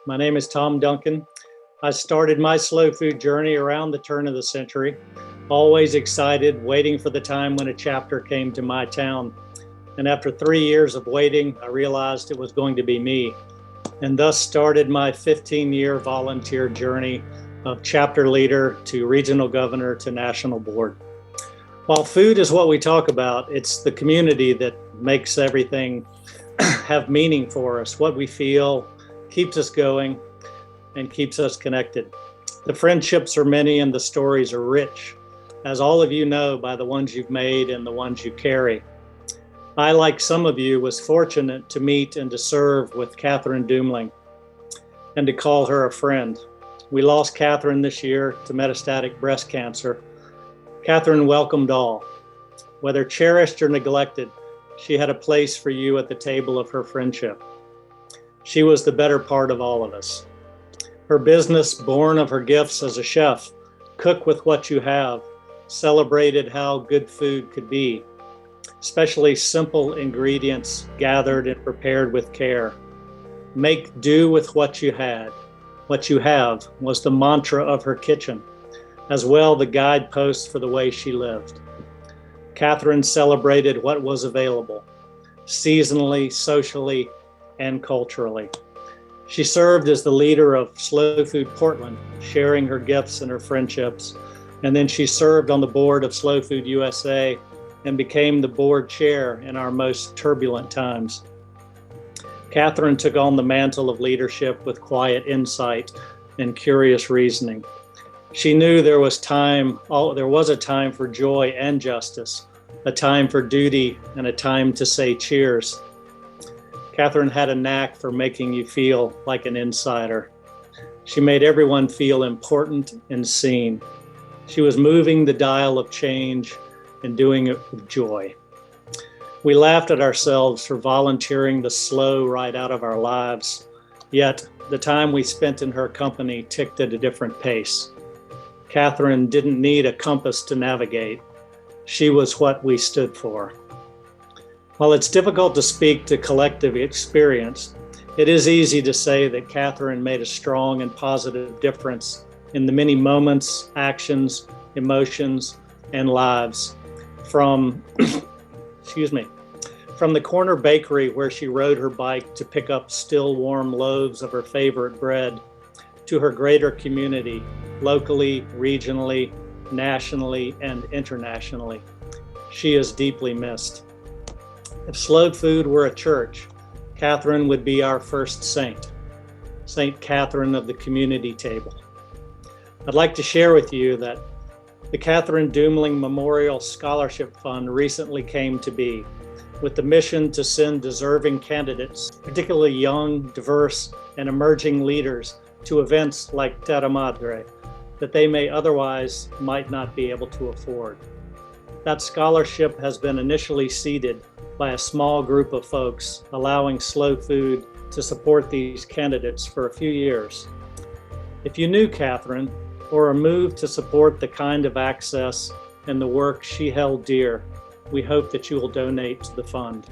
My name is Thom Duncan. I started my slow food journey around the turn of the century, always excited, waiting for the time when a chapter came to my town. And after 3 years of waiting, I realized it was going to be me, and thus started my 15-year volunteer journey of chapter leader to regional governor to national board. While food is what we talk about, it's the community that makes everything have meaning for us. What we feel keeps us going and keeps us connected. The friendships are many and the stories are rich, as all of you know by the ones you've made and the ones you carry. I, like some of you, was fortunate to meet and to serve with Katherine Deumling and to call her a friend. We lost Katherine this year to metastatic breast cancer. Katherine welcomed all. Whether cherished or neglected, she had a place for you at the table of her friendship. She was the better part of all of us. Her business, born of her gifts as a chef, cook with what you have, celebrated how good food could be, especially simple ingredients gathered and prepared with care. Make do with what you had. What you have was the mantra of her kitchen, as well the guidepost for the way she lived. Katherine celebrated what was available, seasonally, socially, and culturally. She served as the leader of Slow Food Portland, sharing her gifts and her friendships. And then she served on the board of Slow Food USA and became the board chair in our most turbulent times. Katherine took on the mantle of leadership with quiet insight and curious reasoning. She knew there was a time for joy and justice, a time for duty, and a time to say cheers. Katherine had a knack for making you feel like an insider. She made everyone feel important and seen. She was moving the dial of change and doing it with joy. We laughed at ourselves for volunteering the slow right out of our lives, yet the time we spent in her company ticked at a different pace. Katherine didn't need a compass to navigate. She was what we stood for. While it's difficult to speak to collective experience, it is easy to say that Katherine made a strong and positive difference in the many moments, actions, emotions, and lives. From the corner bakery where she rode her bike to pick up still warm loaves of her favorite bread, to her greater community, locally, regionally, nationally, and internationally. She is deeply missed. If slow food were a church, Katherine would be our first saint, Saint Katherine of the community table. I'd like to share with you that the Katherine Deumling Memorial Scholarship Fund recently came to be, with the mission to send deserving candidates, particularly young, diverse, and emerging leaders, to events like Terra Madre that they might not be able to afford. That scholarship has been initially seeded by a small group of folks, allowing Slow Food to support these candidates for a few years. If you knew Katherine or are moved to support the kind of access and the work she held dear, we hope that you will donate to the fund.